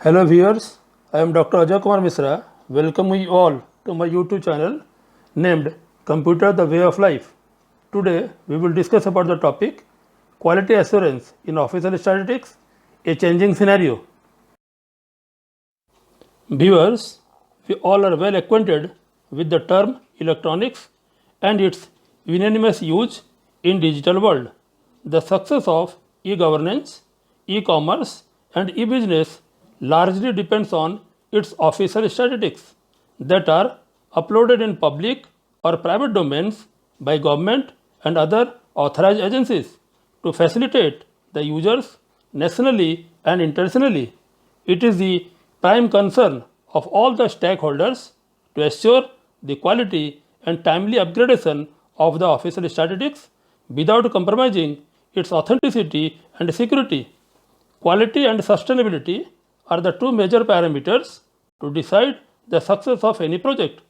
Hello viewers, I am Dr. Ajay Kumar Misra. Welcome you all to my YouTube channel named Computer the Way of Life. Today we will discuss about the topic Quality Assurance in Official Statistics, a Changing Scenario. Viewers, we all are well acquainted with the term electronics and its unanimous use in digital world. The success of e-governance, e-commerce and e-business largely depends on its official statistics that are uploaded in public or private domains by government and other authorized agencies to facilitate the users nationally and internationally. It is the prime concern of all the stakeholders to assure the quality and timely upgradation of the official statistics without compromising its authenticity and security. Quality and sustainability are the two major parameters to decide the success of any project.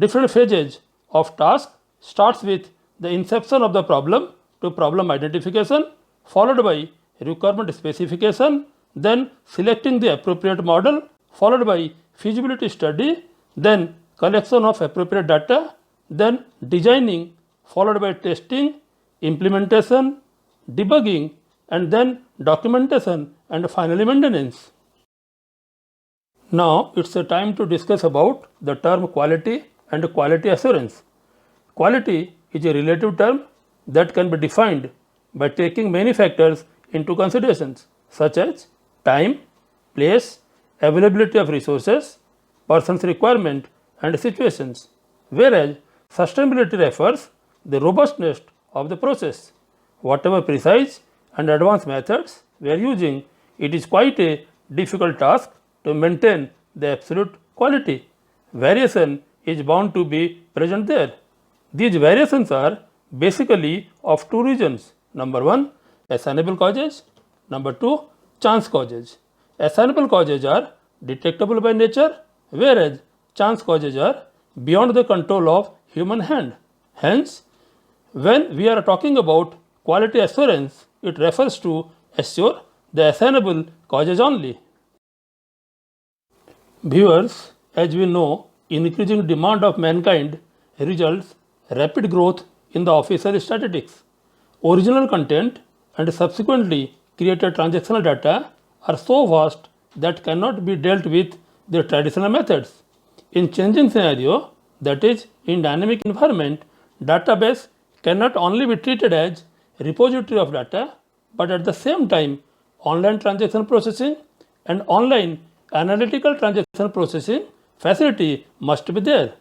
Different phases of task starts with the inception of the problem to problem identification, followed by requirement specification, then selecting the appropriate model, followed by feasibility study, then collection of appropriate data, then designing, followed by testing, implementation, debugging, and then documentation and finally maintenance. Now it's a time to discuss about the term quality and quality assurance. Quality is a relative term that can be defined by taking many factors into considerations such as time, place, availability of resources, person's requirement and situations, whereas sustainability refers the robustness of the process. Whatever precise and advanced methods we are using, it is quite a difficult task to maintain the absolute quality. Variation is bound to be present there. These variations are basically of two regions. Number one, assignable causes. Number two, chance causes. Assignable causes are detectable by nature, whereas chance causes are beyond the control of human hand. Hence, when we are talking about quality assurance, it refers to assure the assignable causes only. Viewers, as we know, increasing demand of mankind results rapid growth in the official statistics. Original content and subsequently created transactional data are so vast that cannot be dealt with the traditional methods. In changing scenario, that is in dynamic environment, database cannot only be treated as repository of data, but at the same time online transaction processing and online analytical transaction processing facility must be there.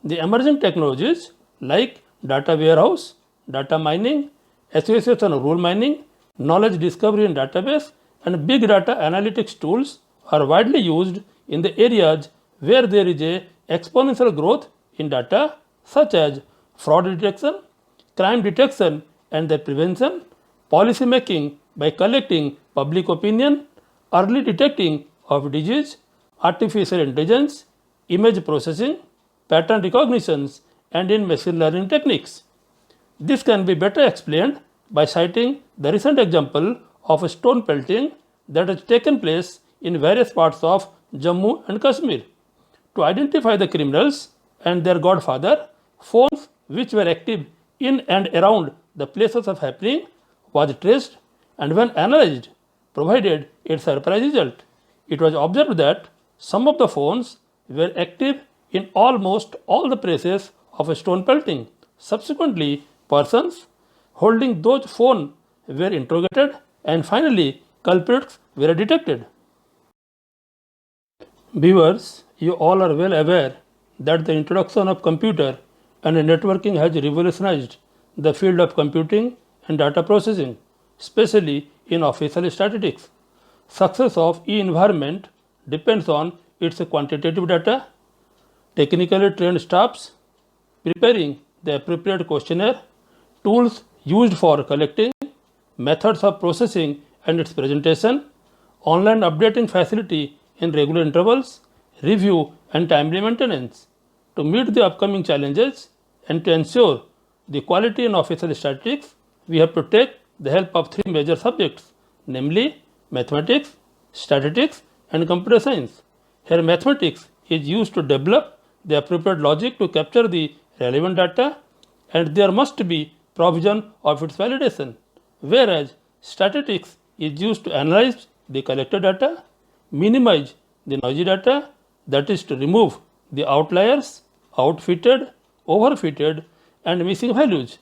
The emerging technologies like data warehouse, data mining, association rule mining, knowledge discovery in database, and big data analytics tools are widely used in the areas where there is a exponential growth in data such as fraud detection, crime detection and their prevention, policy making by collecting public opinion, early detecting of disease, artificial intelligence, image processing, pattern recognitions, and in machine learning techniques. This can be better explained by citing the recent example of stone pelting that has taken place in various parts of Jammu and Kashmir. To identify the criminals and their godfather, phones which were active in and around the places of happening was traced and when analyzed provided a surprise result. It was observed that some of the phones were active in almost all the places of stone pelting. Subsequently, persons holding those phones were interrogated and finally culprits were detected. Viewers, you all are well aware that the introduction of computer and networking has revolutionized the field of computing and data processing, especially in official statistics. Success of e-environment depends on its quantitative data, technically trained staffs, preparing the appropriate questionnaire, tools used for collecting, methods of processing and its presentation, online updating facility in regular intervals, review and timely maintenance. To meet the upcoming challenges and to ensure the quality in official statistics, we have to take the help of three major subjects, namely mathematics, statistics and computer science. Here mathematics is used to develop the appropriate logic to capture the relevant data, and there must be provision of its validation. Whereas statistics is used to analyze the collected data, minimize the noisy data, that is to remove the outliers, outfitted, overfitted and missing values,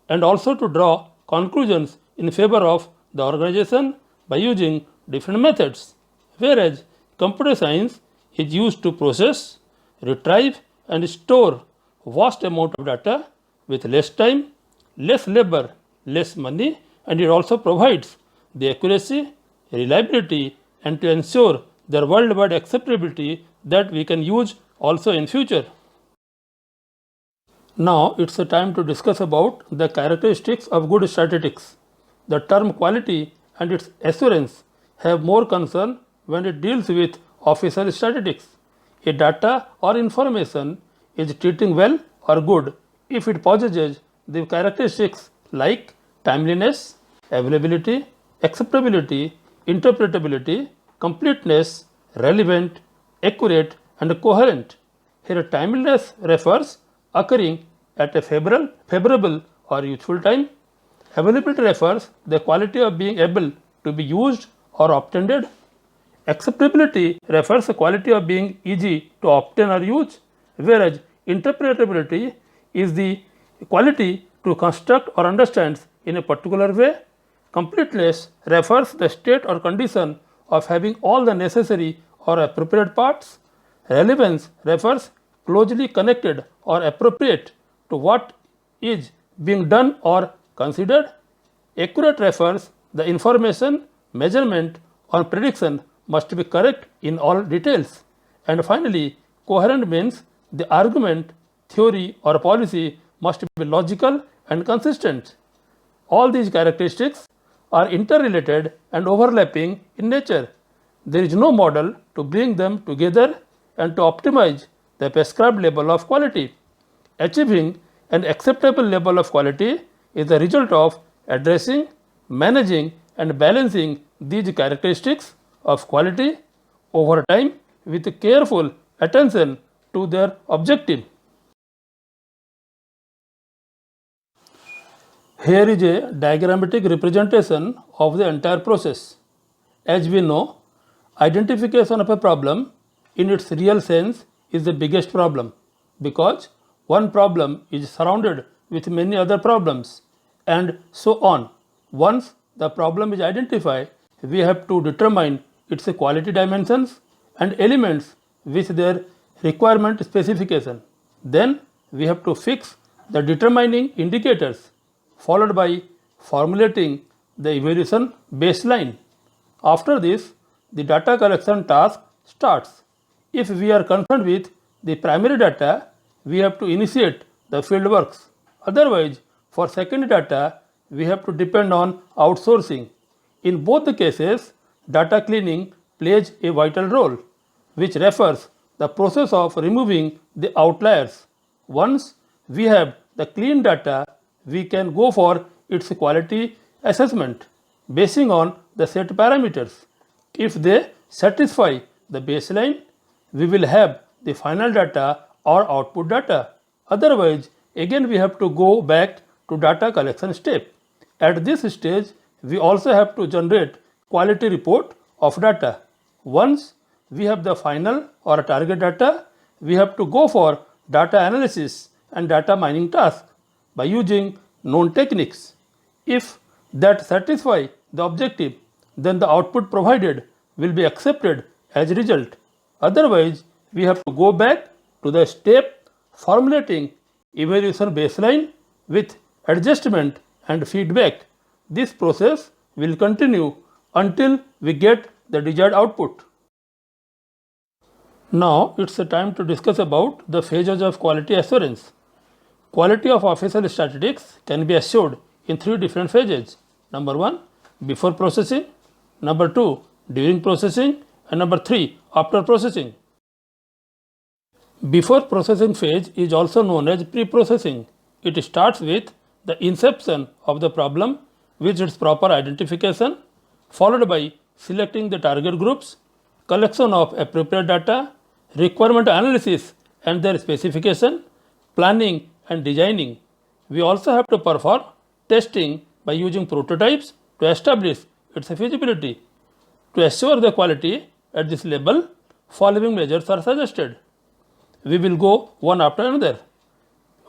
and also to draw conclusions in favor of the organization by using different methods. Whereas computer science is used to process, retrieve and store vast amount of data with less time, less labor, less money, and it also provides the accuracy, reliability and to ensure their worldwide acceptability that we can use also in future. Now it's the time to discuss about the characteristics of good statistics. The term quality and its assurance have more concern when it deals with official statistics. A data or information is treating well or good if it possesses the characteristics like timeliness, availability, acceptability, interpretability, completeness, relevant, accurate and coherent. Here timeliness refers occurring at a favorable or useful time. Availability refers the quality of being able to be used or obtained. Acceptability refers the quality of being easy to obtain or use, whereas interpretability is the quality to construct or understand in a particular way. Completeness refers the state or condition of having all the necessary or appropriate parts. Relevance refers closely connected or appropriate to what is being done or considered. Accurate refers the information, measurement or prediction must be correct in all details. And finally, coherent means the argument, theory or policy must be logical and consistent. All these characteristics are interrelated and overlapping in nature. There is no model to bring them together and to optimize the prescribed level of quality. Achieving an acceptable level of quality is the result of addressing, managing and balancing these characteristics of quality over time with careful attention to their objective. Here is a diagrammatic representation of the entire process. As we know, identification of a problem in its real sense is the biggest problem, because one problem is surrounded with many other problems and so on. Once the problem is identified, we have to determine its quality dimensions and elements with their requirement specification. Then we have to fix the determining indicators, followed by formulating the evaluation baseline. After this, the data collection task starts. If we are concerned with the primary data, we have to initiate the field works. Otherwise, for secondary data, we have to depend on outsourcing. In both the cases, data cleaning plays a vital role, which refers the process of removing the outliers. Once we have the clean data, we can go for its quality assessment basing on the set parameters. If they satisfy the baseline, we will have the final data or output data. Otherwise, again we have to go back to data collection step. At this stage, we also have to generate quality report of data. Once we have the final or target data, we have to go for data analysis and data mining task by using known techniques. If that satisfy the objective, then the output provided will be accepted as result. Otherwise, we have to go back to the step formulating evaluation baseline with adjustment and feedback. This process will continue until we get the desired output. Now it's the time to discuss about the phases of quality assurance. Quality of official statistics can be assured in three different phases. Number 1, before processing. Number 2, during processing. And number 3, after processing. Before processing phase is also known as pre-processing. It starts with the inception of the problem with its proper identification, followed by selecting the target groups, collection of appropriate data, requirement analysis and their specification, planning and designing. We also have to perform testing by using prototypes to establish its feasibility. To assure the quality at this level, following measures are suggested. We will go one after another.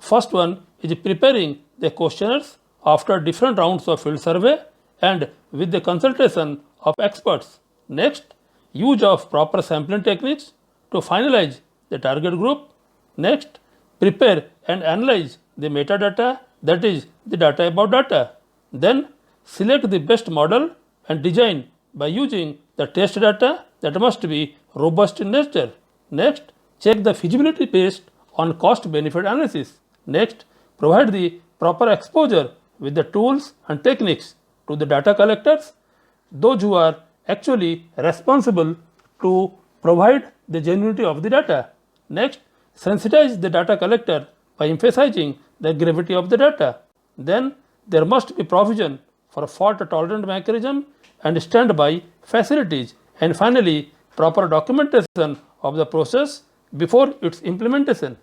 First one is preparing the questionnaires after different rounds of field survey and with the consultation of experts. Next, use of proper sampling techniques to finalize the target group. Next, prepare and analyze the metadata, that is the data about data. Then, select the best model and design by using the test data that must be robust in nature. Next, check the feasibility based on cost benefit analysis. Next, provide the proper exposure with the tools and techniques to the data collectors, those who are actually responsible to provide the genuinity of the data. Next, sensitize the data collector by emphasizing the gravity of the data. Then, there must be provision for fault tolerant mechanism and standby facilities, and finally, proper documentation of the process before its implementation.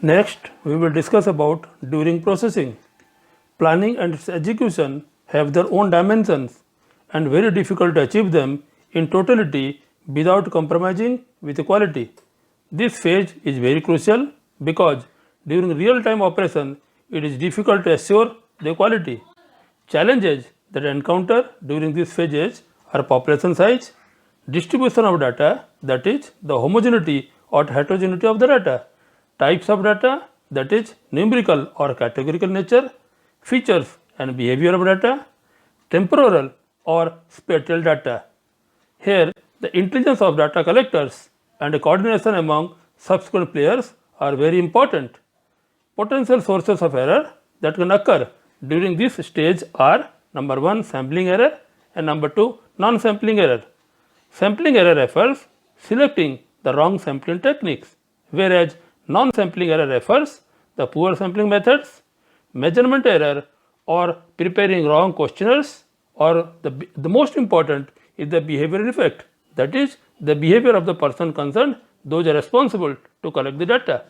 Next, we will discuss about during processing. Planning and its execution have their own dimensions and very difficult to achieve them in totality without compromising with the quality. This phase is very crucial because during real-time operation, it is difficult to assure the quality. Challenges that encounter during these phases are population size, distribution of data, that is the homogeneity or heterogeneity of the data, types of data, that is numerical or categorical nature, features and behavior of data, temporal or spatial data. Here, the intelligence of data collectors and coordination among subsequent players are very important. Potential sources of error that can occur during this stage are number 1 sampling error and number 2 non-sampling error. Sampling error refers selecting the wrong sampling techniques, whereas non-sampling error refers the poor sampling methods, measurement error or preparing wrong questionnaires, or the most important is the behavioral effect, that is the behavior of the person concerned, those are responsible to collect the data.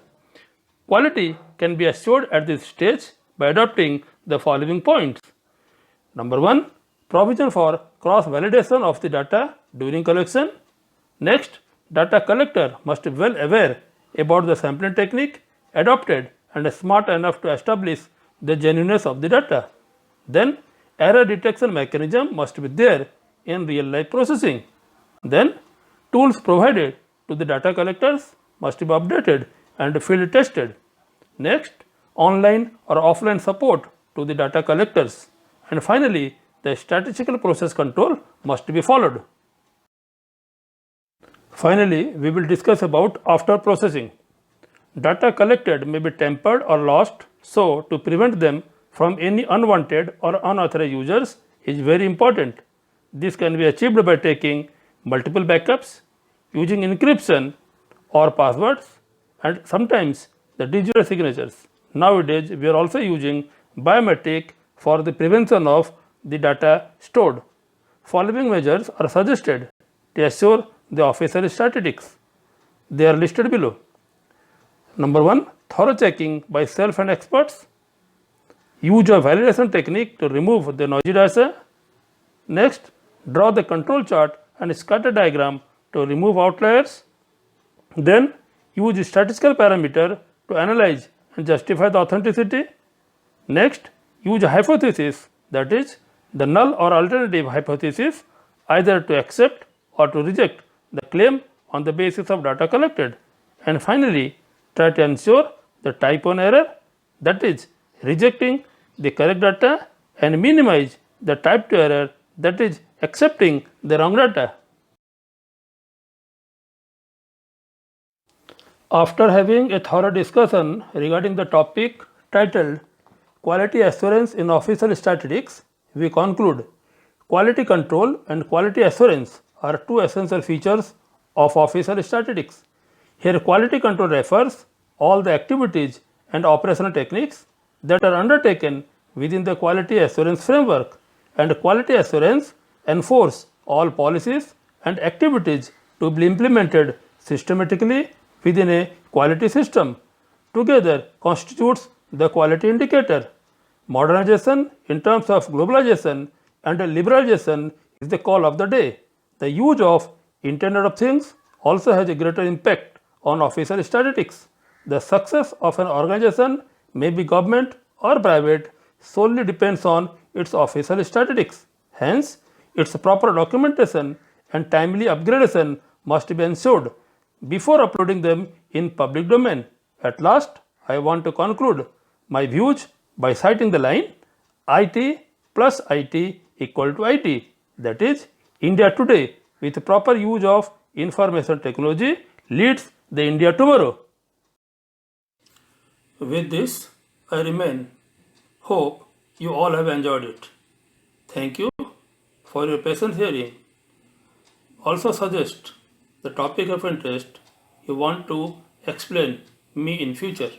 Quality can be assured at this stage by adopting the following points. Number 1, provision for cross-validation of the data during collection. Next, data collector must be well aware about the sampling technique adopted and smart enough to establish the genuineness of the data. Then, error detection mechanism must be there in real-life processing. Then, tools provided to the data collectors must be updated and field tested. Next, online or offline support to the data collectors. And finally, the statistical process control must be followed. Finally, we will discuss about after processing. Data collected may be tampered or lost, so to prevent them from any unwanted or unauthorized users is very important. This can be achieved by taking multiple backups, using encryption or passwords, and sometimes the digital signatures. Nowadays, we are also using biometric for the prevention of the data stored. Following measures are suggested to assure the official statistics. They are listed below. Number 1, thorough checking by self and experts. Use a validation technique to remove the noisy data. Next, draw the control chart and scatter diagram to remove outliers. Then, use statistical parameter to analyze and justify the authenticity. Next, use a hypothesis, that is the null or alternative hypothesis, either to accept or to reject the claim on the basis of data collected. And finally, try to ensure the type 1 error, that is rejecting the correct data, and minimize the type 2 error, that is accepting the wrong data. After having a thorough discussion regarding the topic titled Quality Assurance in Official Statistics, we conclude quality control and quality assurance are two essential features of official statistics. Here, quality control refers all the activities and operational techniques that are undertaken within the quality assurance framework, and quality assurance enforce all policies and activities to be implemented systematically within a quality system together constitutes the quality indicator. Modernization in terms of globalization and liberalization is the call of the day. The use of Internet of Things also has a greater impact on official statistics. The success of an organization, may be government or private, solely depends on its official statistics. Hence, its proper documentation and timely upgradation must be ensured before uploading them in public domain. At last, I want to conclude my views by citing the line IT plus IT equal to IT. That is, India today with proper use of information technology leads the India tomorrow. With this, I remain. Hope you all have enjoyed it. Thank you for your patient hearing. Also suggest the topic of interest you want to explain me in future.